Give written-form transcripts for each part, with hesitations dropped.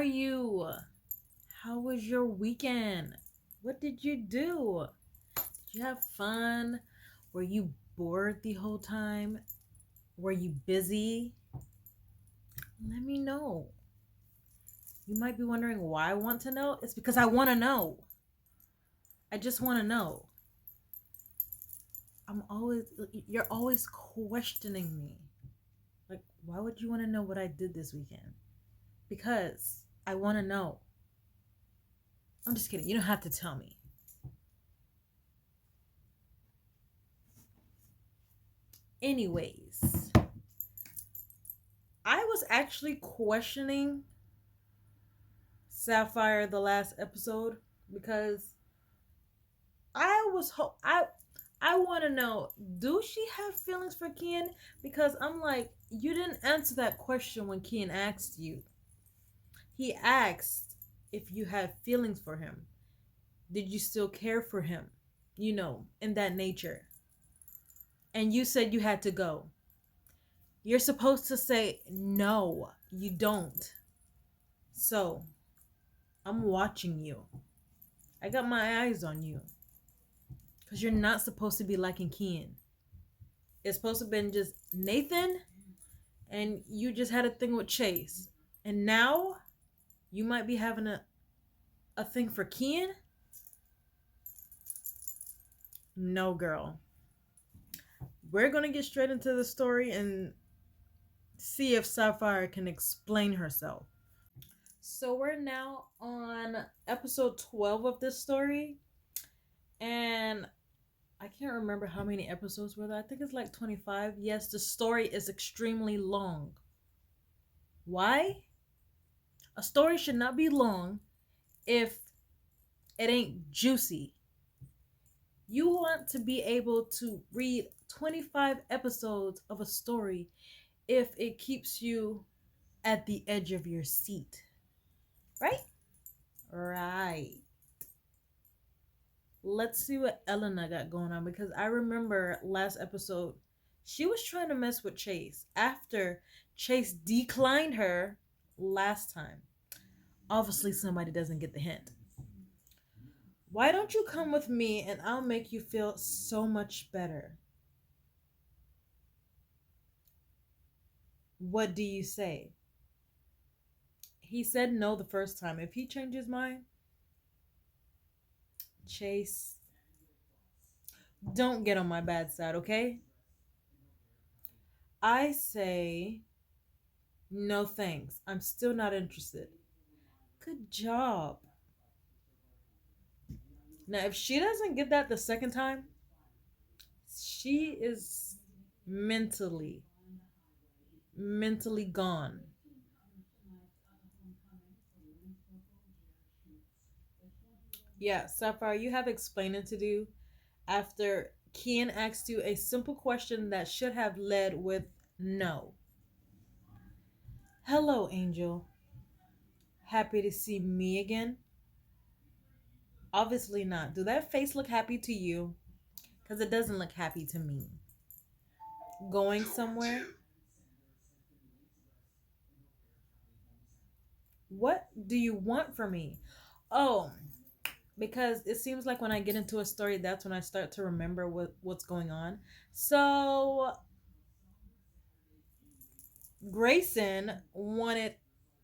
you? How was your weekend? What did you do? Did you have fun? Were you bored the whole time? Were you busy? Let me know. You might be wondering why I want to know. It's because I want to know. I just want to know. You're always questioning me. Like, why would you want to know what I did this weekend? Because I want to know. I'm just kidding. You don't have to tell me. Anyways, I was actually questioning Sapphire the last episode because I want to know, do she have feelings for Kian? Because I'm like, you didn't answer that question when Kian asked you. He asked if you had feelings for him. Did you still care for him? In that nature. And you said you had to go. You're supposed to say, no, you don't. So, I'm watching you. I got my eyes on you. Because you're not supposed to be liking Kian. It's supposed to have been just Nathan, and you just had a thing with Chase. And now, you might be having a thing for Kian? No, girl. We're going to get straight into the story and see if Sapphire can explain herself. So we're now on episode 12 of this story. And I can't remember how many episodes were there. I think it's like 25. Yes, the story is extremely long. Why? A story should not be long if it ain't juicy. You want to be able to read 25 episodes of a story if it keeps you at the edge of your seat. Right? Right. Let's see what Elena got going on, because I remember last episode she was trying to mess with Chase after Chase declined her last time. Obviously somebody doesn't get the hint. Why don't you come with me and I'll make you feel so much better? What do you say? He said no the first time. If he changes his mind, Chase, don't get on my bad side, okay? I say, no thanks. I'm still not interested. Good job. Now, if she doesn't get that the second time, she is mentally gone. Yeah, Sapphire, you have explaining to do after Kian asked you a simple question that should have led with no. Hello, Angel. Happy to see me again? Obviously not. Do that face look happy to you? Because it doesn't look happy to me. Going somewhere? What do you want from me? Oh, because it seems like when I get into a story, that's when I start to remember what's going on. So Grayson wanted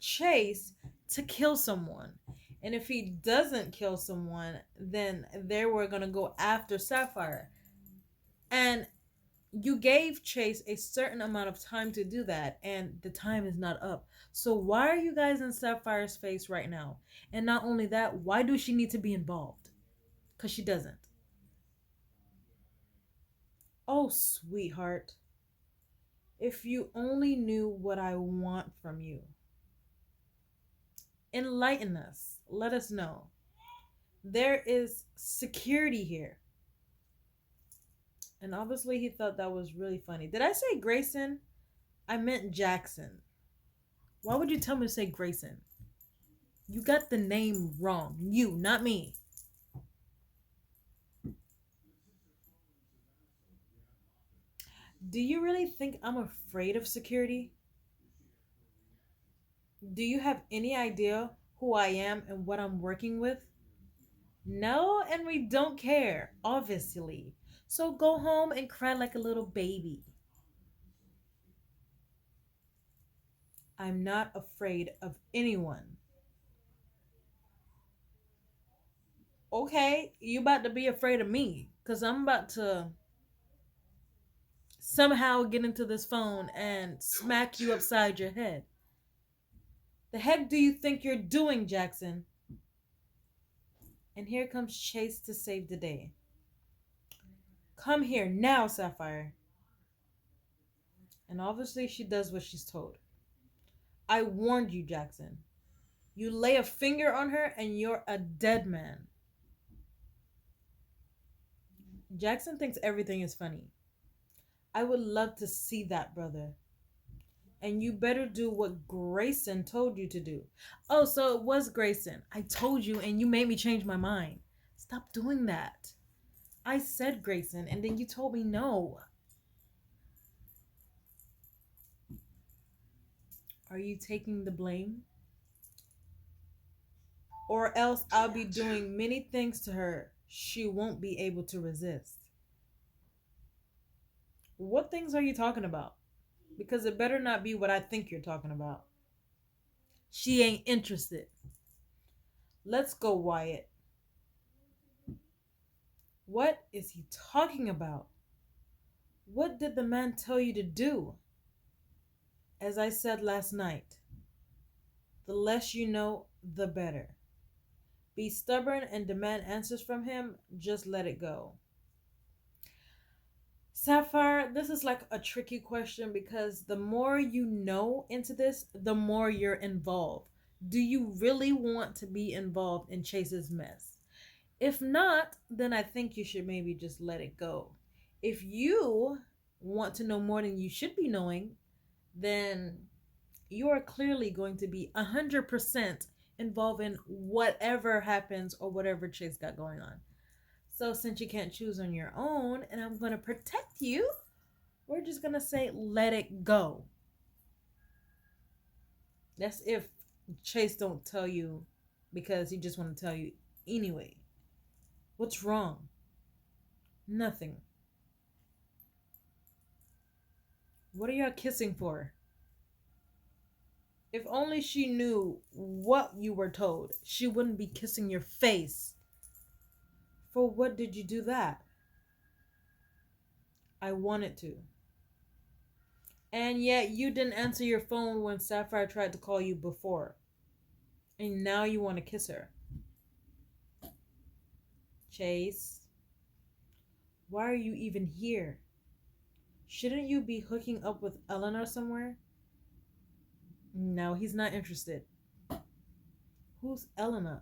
Chase to kill someone. And if he doesn't kill someone, then they were going to go after Sapphire. And you gave Chase a certain amount of time to do that, and the time is not up. So why are you guys in Sapphire's face right now? And not only that, why do she need to be involved? Because she doesn't. Oh, sweetheart. If you only knew what I want from you. Enlighten us. Let us know. There is security here. And obviously he thought that was really funny. Did I say Grayson? I meant Jackson. Why would you tell me to say Grayson? You got the name wrong. You, not me. Do you really think I'm afraid of security? Do you have any idea who I am and what I'm working with? No, and we don't care, obviously. So go home and cry like a little baby. I'm not afraid of anyone. Okay, you about to be afraid of me because I'm about to somehow get into this phone and smack you upside your head. The heck do you think you're doing, Jackson? And here comes Chase to save the day. Come here now, Sapphire. And obviously, she does what she's told. I warned you, Jackson. You lay a finger on her and you're a dead man. Jackson thinks everything is funny. I would love to see that, brother. And you better do what Grayson told you to do. Oh, so it was Grayson. I told you and you made me change my mind. Stop doing that. I said Grayson and then you told me no. Are you taking the blame? Or else I'll be doing many things to her she won't be able to resist. What things are you talking about? Because it better not be what I think you're talking about. She ain't interested. Let's go, Wyatt. What is he talking about? What did the man tell you to do? As I said last night, the less you know, the better. Be stubborn and demand answers from him, just let it go. Sapphire, this is like a tricky question because the more you know into this, the more you're involved. Do you really want to be involved in Chase's mess? If not, then I think you should maybe just let it go. If you want to know more than you should be knowing, then you are clearly going to be 100% involved in whatever happens or whatever Chase got going on. So since you can't choose on your own and I'm going to protect you, we're just going to say let it go. That's if Chase don't tell you because he just want to tell you anyway. What's wrong? Nothing. What are y'all kissing for? If only she knew what you were told, she wouldn't be kissing your face. For what did you do that? I wanted to. And yet you didn't answer your phone when Sapphire tried to call you before. And now you want to kiss her. Chase, why are you even here? Shouldn't you be hooking up with Eleanor somewhere? No, he's not interested. Who's Eleanor?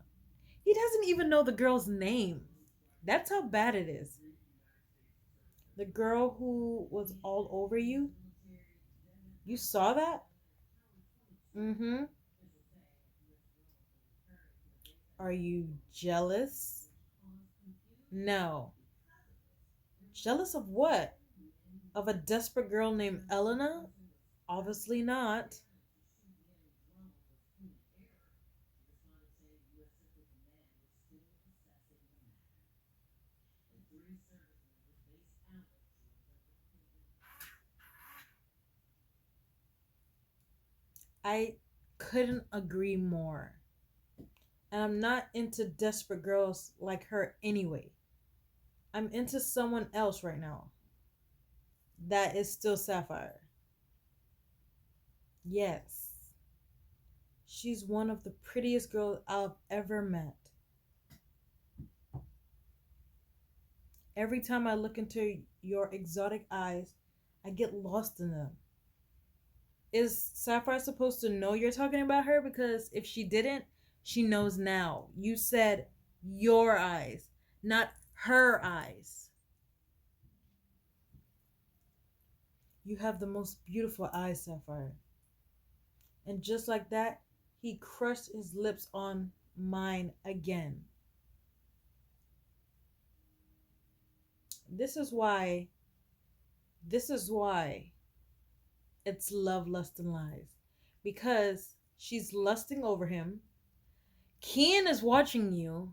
He doesn't even know the girl's name. That's how bad it is. The girl who was all over you? You saw that? Mm-hmm. Are you jealous? No. Jealous of what? Of a desperate girl named Elena? Obviously not. I couldn't agree more. And I'm not into desperate girls like her anyway. I'm into someone else right now. That is still Sapphire. Yes. She's one of the prettiest girls I've ever met. Every time I look into your exotic eyes, I get lost in them. Is Sapphire supposed to know you're talking about her? Because if she didn't, she knows now. You said your eyes, not her eyes. You have the most beautiful eyes, Sapphire. And just like that, he crushed his lips on mine again. This is why, this is why it's love, lust, and lies. Because She's lusting over him. Kian is watching you.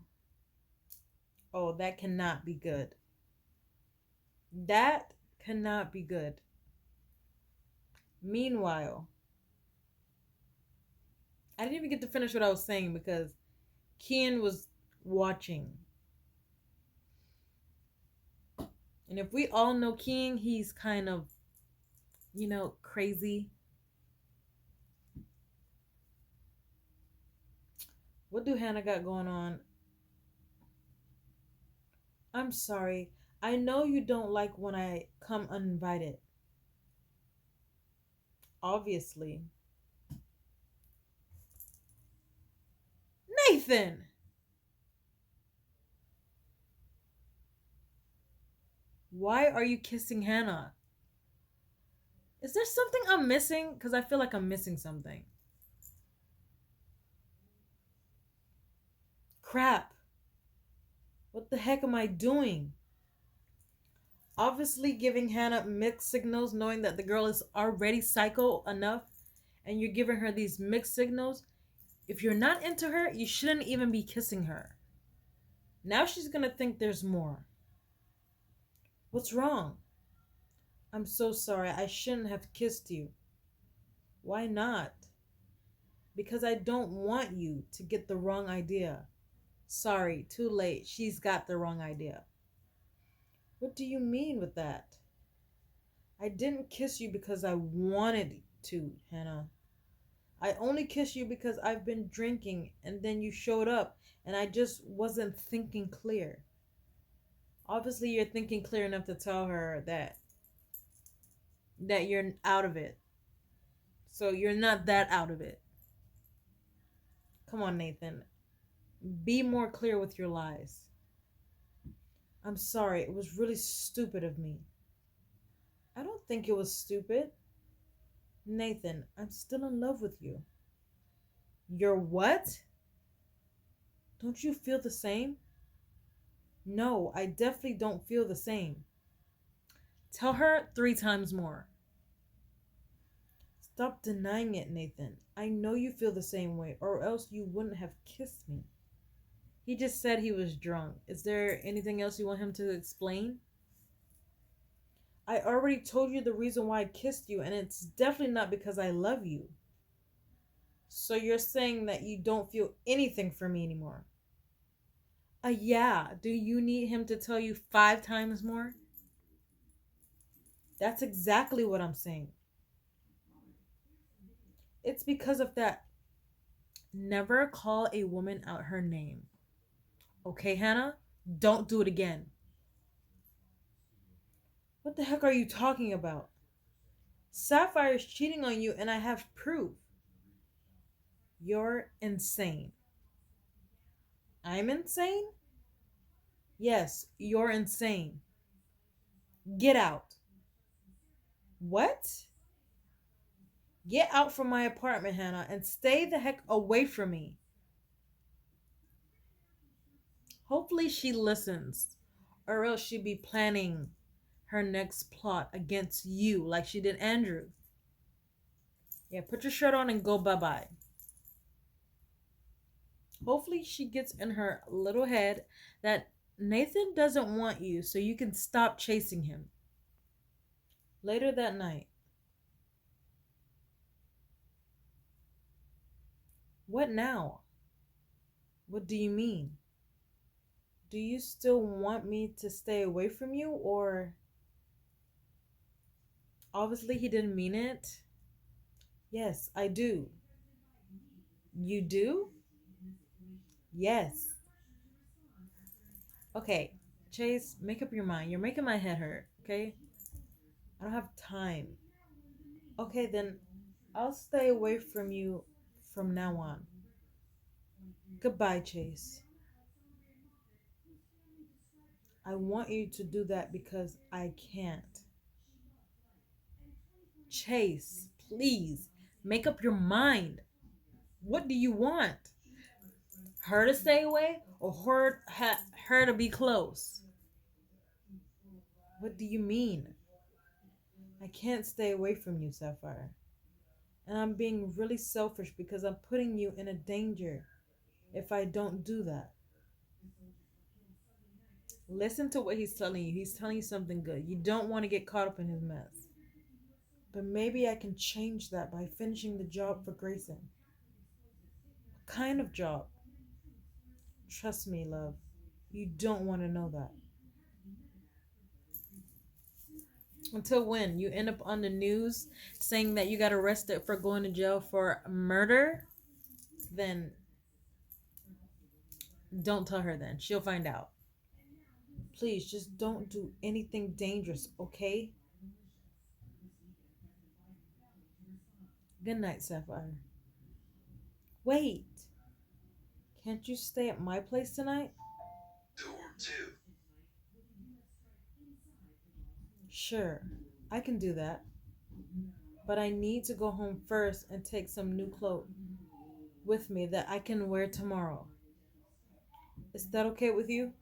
Oh, that cannot be good. That cannot be good. Meanwhile, I didn't even get to finish what I was saying because Kian was watching. And if we all know Kian, he's kind of, crazy. What do Hannah got going on? I'm sorry. I know you don't like when I come uninvited. Obviously. Nathan! Why are you kissing Hannah? Is there something I'm missing? Because I feel like I'm missing something. Crap. What the heck am I doing? Obviously giving Hannah mixed signals, knowing that the girl is already psycho enough, and you're giving her these mixed signals. If you're not into her, you shouldn't even be kissing her. Now she's gonna think there's more. What's wrong? I'm so sorry. I shouldn't have kissed you. Why not? Because I don't want you to get the wrong idea. Sorry, too late. She's got the wrong idea. What do you mean with that? I didn't kiss you because I wanted to, Hannah. I only kissed you because I've been drinking and then you showed up and I just wasn't thinking clear. Obviously, you're thinking clear enough to tell her that you're out of it. So you're not that out of it. Come on, Nathan. Be more clear with your lies. I'm sorry. It was really stupid of me. I don't think it was stupid. Nathan, I'm still in love with you. You're what? Don't you feel the same? No, I definitely don't feel the same. Tell her 3 times more. Stop denying it, Nathan. I know you feel the same way, or else you wouldn't have kissed me. He just said he was drunk. Is there anything else you want him to explain? I already told you the reason why I kissed you, and it's definitely not because I love you. So you're saying that you don't feel anything for me anymore? Yeah. Do you need him to tell you 5 times more? That's exactly what I'm saying. It's because of that. Never call a woman out her name. Okay, Hannah? Don't do it again. What the heck are you talking about? Sapphire's cheating on you and I have proof. You're insane. I'm insane? Yes, you're insane. Get out. What? Get out from my apartment, Hannah, and stay the heck away from me. Hopefully she listens, or else she'd be planning her next plot against you like she did Andrew. Yeah, put your shirt on and go bye-bye. Hopefully she gets in her little head that Nathan doesn't want you, so you can stop chasing him. Later that night. What now? What do you mean? Do you still want me to stay away from you, or... Obviously he didn't mean it. Yes, I do. You do? Yes. Okay, Chase, make up your mind. You're making my head hurt, okay? I don't have time. Okay, then I'll stay away from you from now on. Goodbye, Chase. I want you to do that because I can't. Chase, please, make up your mind. What do you want? Her to stay away or her to be close? What do you mean? I can't stay away from you, Sapphire. And I'm being really selfish because I'm putting you in a danger if I don't do that. Listen to what he's telling you. He's telling you something good. You don't want to get caught up in his mess. But maybe I can change that by finishing the job for Grayson. What kind of job? Trust me, love. You don't want to know that. Until when? You end up on the news saying that you got arrested for going to jail for murder? Then don't tell her then. She'll find out. Please, just don't do anything dangerous, okay? Good night, Sapphire. Wait. Can't you stay at my place tonight? Door 2. Sure, I can do that. But I need to go home first and take some new clothes with me that I can wear tomorrow. Is that okay with you?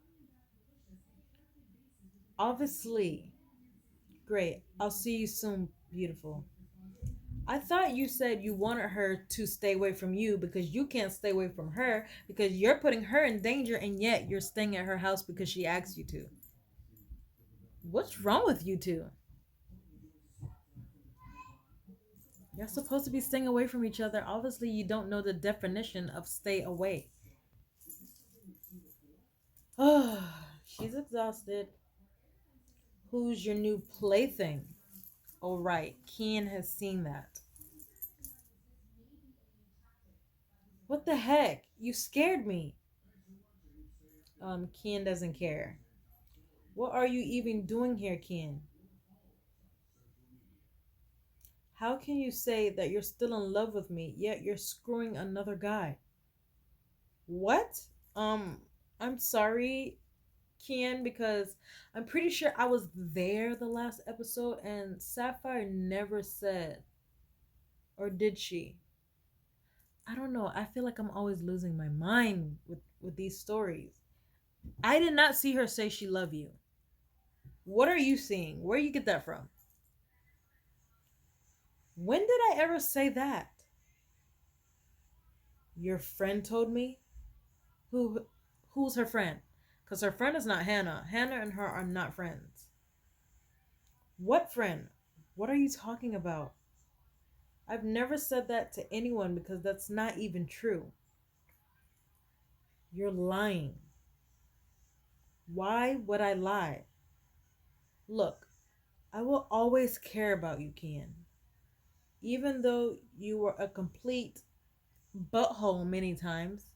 Obviously. Great. I'll see you soon, beautiful. I thought you said you wanted her to stay away from you because you can't stay away from her because you're putting her in danger and yet you're staying at her house because she asked you to. What's wrong with you two? You're supposed to be staying away from each other. Obviously, you don't know the definition of stay away. Oh, she's exhausted. Who's your new plaything? Oh, right. Kian has seen that. What the heck? You scared me. Kian doesn't care. What are you even doing here, Kian? How can you say that you're still in love with me, yet you're screwing another guy? What? Um, I'm sorry, Kian, because I'm pretty sure I was there the last episode and Sapphire never said, or did she? I don't know. I feel like I'm always losing my mind with these stories. I did not see her say she love you. What are you seeing? Where you get that from? When did I ever say that? Your friend told me? Who who's her friend? Cuz her friend is not Hannah. Hannah and her are not friends. What friend? What are you talking about? I've never said that to anyone because that's not even true. You're lying. Why would I lie? Look, I will always care about you, Kian. Even though you were a complete butthole many times,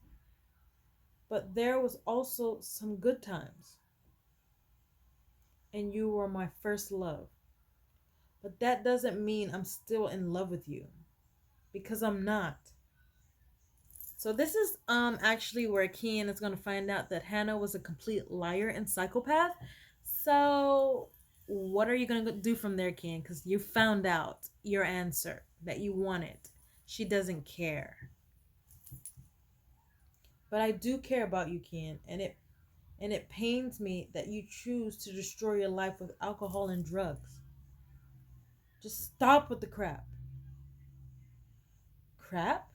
but there was also some good times. And you were my first love. But that doesn't mean I'm still in love with you because I'm not. So this is actually where Kian is going to find out that Hannah was a complete liar and psychopath. So what are you going to do from there, Kian? Cuz you found out your answer that you wanted. She doesn't care. But I do care about you, Kian, and it pains me that you choose to destroy your life with alcohol and drugs. Just stop with the crap. Crap?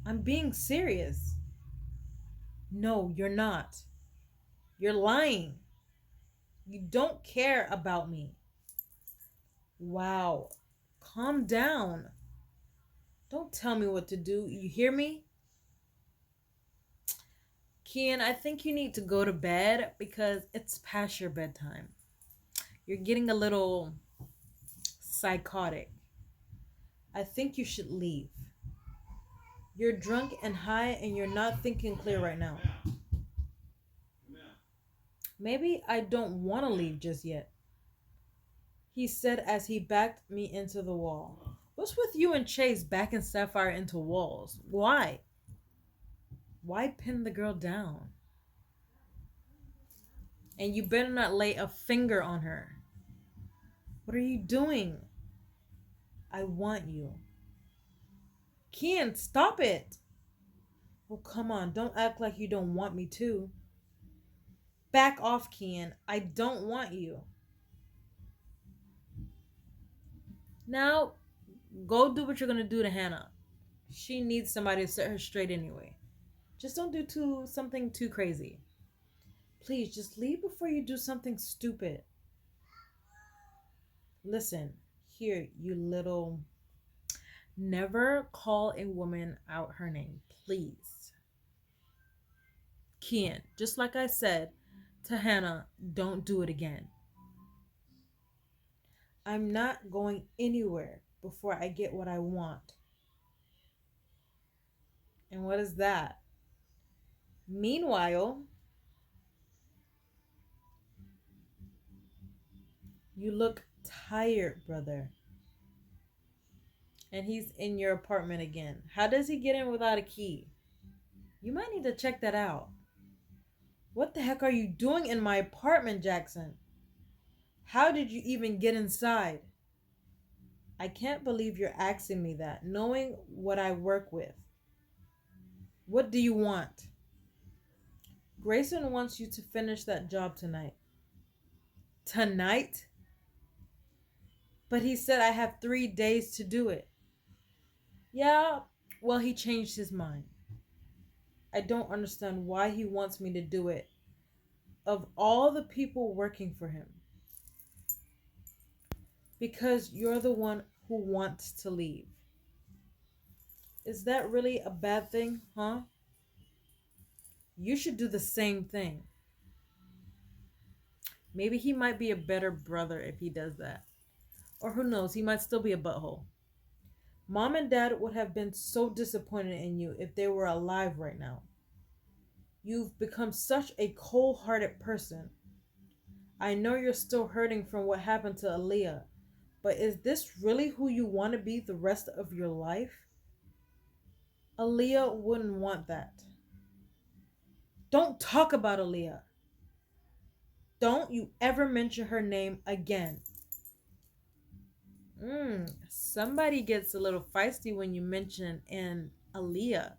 I'm being serious. No, you're not. You're lying. You don't care about me. Wow. Calm down. Don't tell me what to do. You hear me? Kian, I think you need to go to bed because it's past your bedtime. You're getting a little psychotic. I think you should leave. You're drunk and high and you're not thinking clear right now. Maybe I don't want to leave just yet, he said as he backed me into the wall. What's with you and Chase backing Sapphire into walls? Why? Why pin the girl down? And you better not lay a finger on her. What are you doing? I want you. Kian, stop it. Well, come on. Don't act like you don't want me too. Back off, Kian. I don't want you. Now, Go do what you're gonna do to Hannah. She needs somebody to set her straight anyway. Just don't do something too crazy. Please, just leave before you do something stupid. Listen, here, you little. Never call a woman out her name, please. Kian, just like I said to Hannah, don't do it again. I'm not going anywhere before I get what I want. And what is that? Meanwhile, you look tired, brother. And he's in your apartment again. How does he get in without a key? You might need to check that out. What the heck are you doing in my apartment, Jackson? How did you even get inside? I can't believe you're asking me that, knowing what I work with. What do you want? Grayson wants you to finish that job tonight. Tonight? But he said I have 3 days to do it. Yeah, well, he changed his mind. I don't understand why he wants me to do it. Of all the people working for him. Because you're the one who wants to leave. Is that really a bad thing, huh? You should do the same thing. Maybe he might be a better brother if he does that. Or who knows, he might still be a butthole. Mom and Dad would have been so disappointed in you if they were alive right now. You've become such a cold-hearted person. I know you're still hurting from what happened to Aaliyah, but is this really who you want to be the rest of your life? Aaliyah wouldn't want that. Don't talk about Aaliyah. Don't you ever mention her name again. Somebody gets a little feisty when you mention an Aaliyah.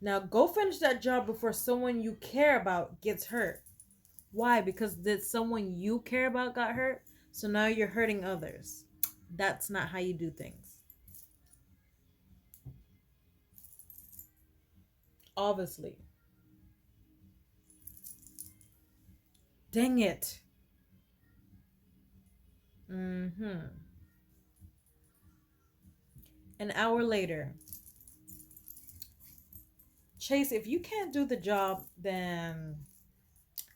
Now go finish that job before someone you care about gets hurt. Why? Because did someone you care about got hurt? So now you're hurting others. That's not how you do things. Obviously. Dang it. An hour later. Chase, if you can't do the job, then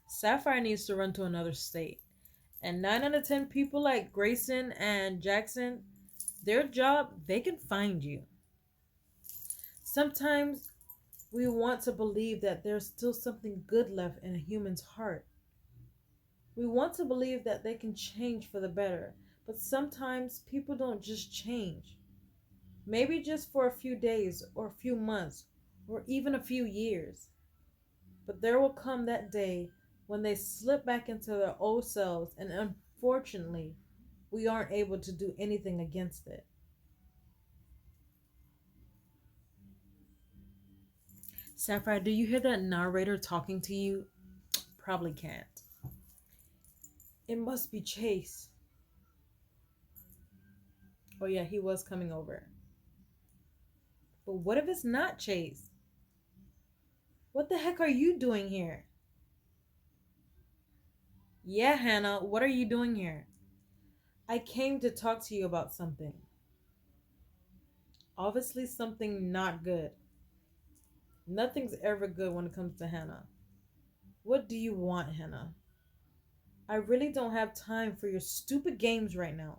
Sapphire needs to run to another state. And 9 out of 10 people like Grayson and Jackson, their job, they can find you. Sometimes we want to believe that there's still something good left in a human's heart. We want to believe that they can change for the better. But sometimes people don't just change. Maybe just for a few days or a few months or even a few years. But there will come that day when they slip back into their old selves, and unfortunately, we aren't able to do anything against it. Sapphire, do you hear that narrator talking to you? Probably can't. It must be Chase. Oh yeah, he was coming over. But what if it's not Chase? What the heck are you doing here? Yeah, Hannah, what are you doing here? I came to talk to you about something. Obviously, something not good. Nothing's ever good when it comes to Hannah. What do you want, Hannah? I really don't have time for your stupid games right now.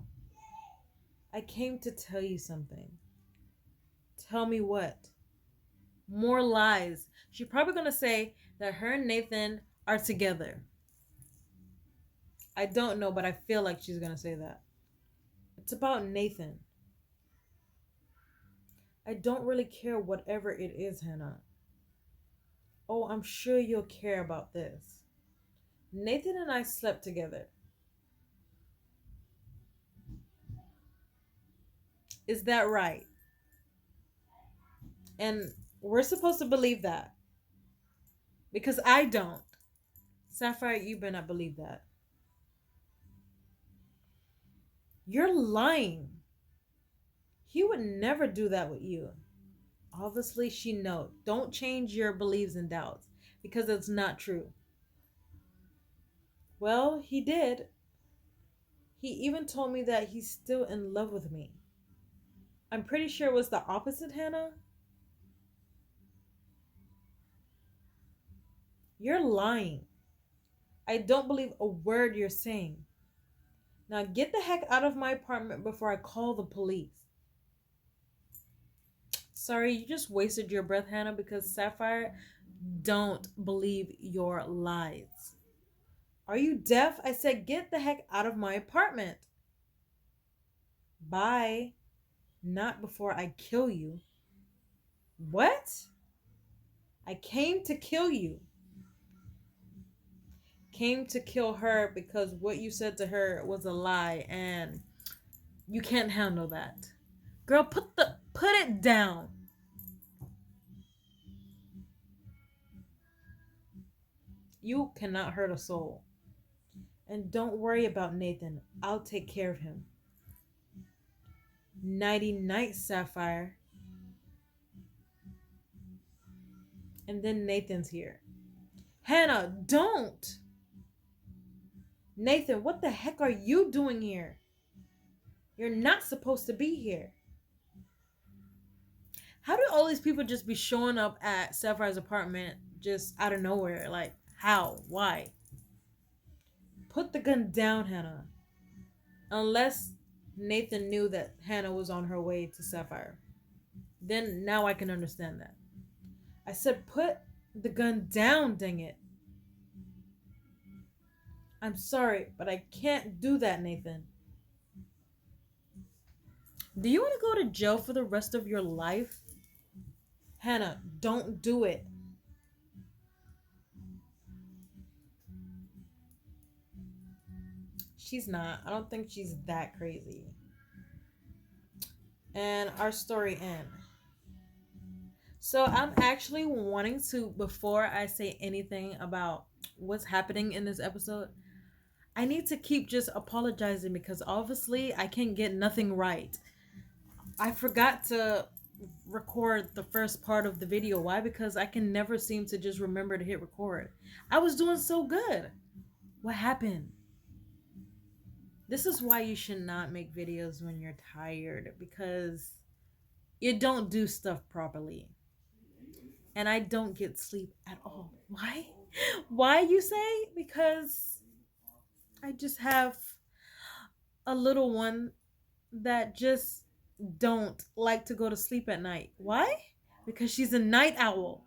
I came to tell you something. Tell me what? More lies. She's probably going to say that her and Nathan are together. I don't know, but I feel like she's going to say that. It's about Nathan. I don't really care whatever it is, Hannah. Oh, I'm sure you'll care about this. Nathan and I slept together. Is that right? And we're supposed to believe that. Because I don't. Sapphire, you better not believe that. You're lying. He would never do that with you. Obviously, she know. Don't change your beliefs and doubts because it's not true. Well, he did. He even told me that he's still in love with me. I'm pretty sure it was the opposite, Hannah. You're lying. I don't believe a word you're saying. Now get the heck out of my apartment before I call the police. Sorry, you just wasted your breath, Hannah, because Sapphire don't believe your lies. Are you deaf? I said get the heck out of my apartment. Bye. Not before I kill you. What? I came to kill you. Came to kill her because what you said to her was a lie and you can't handle that. Girl, put it down. You cannot hurt a soul. And don't worry about Nathan. I'll take care of him. Nighty night, Sapphire. And then Nathan's here. Hannah, don't! Nathan, what the heck are you doing here? You're not supposed to be here. How do all these people just be showing up at Sapphire's apartment just out of nowhere? Like, how? Why? Put the gun down, Hannah. Unless Nathan knew that Hannah was on her way to Sapphire. Then now I can understand that. I said, put the gun down, dang it. I'm sorry, but I can't do that, Nathan. Do you want to go to jail for the rest of your life? Hannah, don't do it. She's not. I don't think she's that crazy. And our story ends. So I'm actually wanting to, before I say anything about what's happening in this episode, I need to keep just apologizing because obviously I can't get nothing right. I forgot to record the first part of the video. Why? Because I can never seem to just remember to hit record. I was doing so good. What happened? This is why you should not make videos when you're tired because you don't do stuff properly. And I don't get sleep at all. Why? Why, you say? Because I just have a little one that just don't like to go to sleep at night. Why? Because she's a night owl.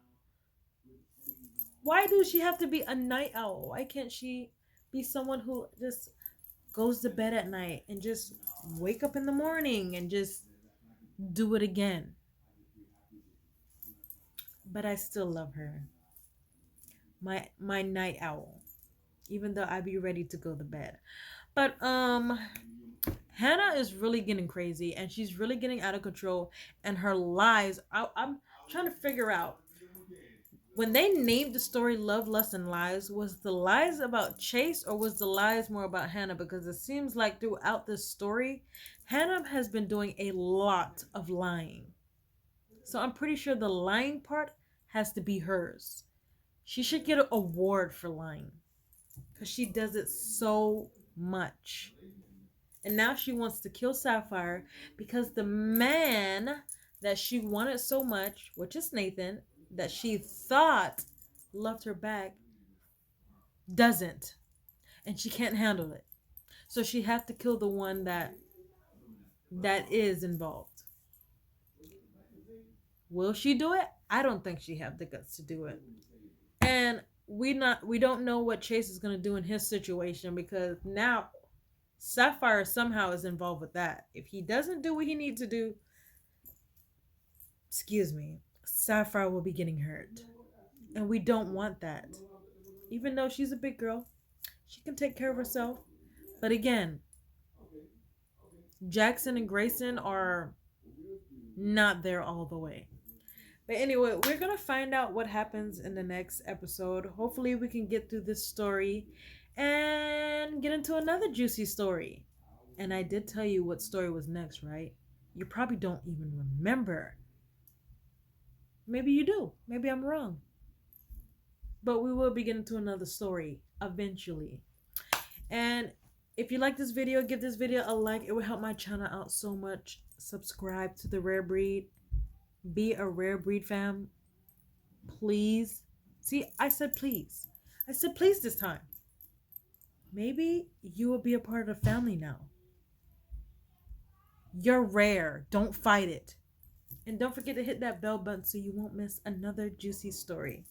Why does she have to be a night owl? Why can't she be someone who just goes to bed at night and just wake up in the morning and just do it again? But I still love her. My night owl. Even though I be ready to go to bed. But Hannah is really getting crazy and she's really getting out of control and her lies. I'm trying to figure out when they named the story Love, Lust, and Lies, was the lies about Chase or was the lies more about Hannah? Because it seems like throughout this story, Hannah has been doing a lot of lying. So I'm pretty sure the lying part has to be hers. She should get an award for lying because she does it so much. And now she wants to kill Sapphire because the man that she wanted so much, which is Nathan, that she thought loved her back, doesn't. And she can't handle it. So she has to kill the one that is involved. Will she do it? I don't think she have the guts to do it. And we don't know what Chase is gonna do in his situation because now Sapphire somehow is involved with that. If he doesn't do what he needs to do, excuse me, Sapphire will be getting hurt. And we don't want that. Even though she's a big girl, she can take care of herself. But again, Jackson and Grayson are not there all the way. But anyway, we're going to find out what happens in the next episode. Hopefully we can get through this story and get into another juicy story. And I did tell you what story was next, right? You probably don't even remember. Maybe you do. Maybe I'm wrong. But we will be getting to another story eventually. And if you like this video, give this video a like. It will help my channel out so much. Subscribe to the Rare Breed. Be a Rare Breed fam. Please. See, I said please. I said please this time. Maybe you will be a part of the family now. You're rare. Don't fight it. And don't forget to hit that bell button so you won't miss another juicy story.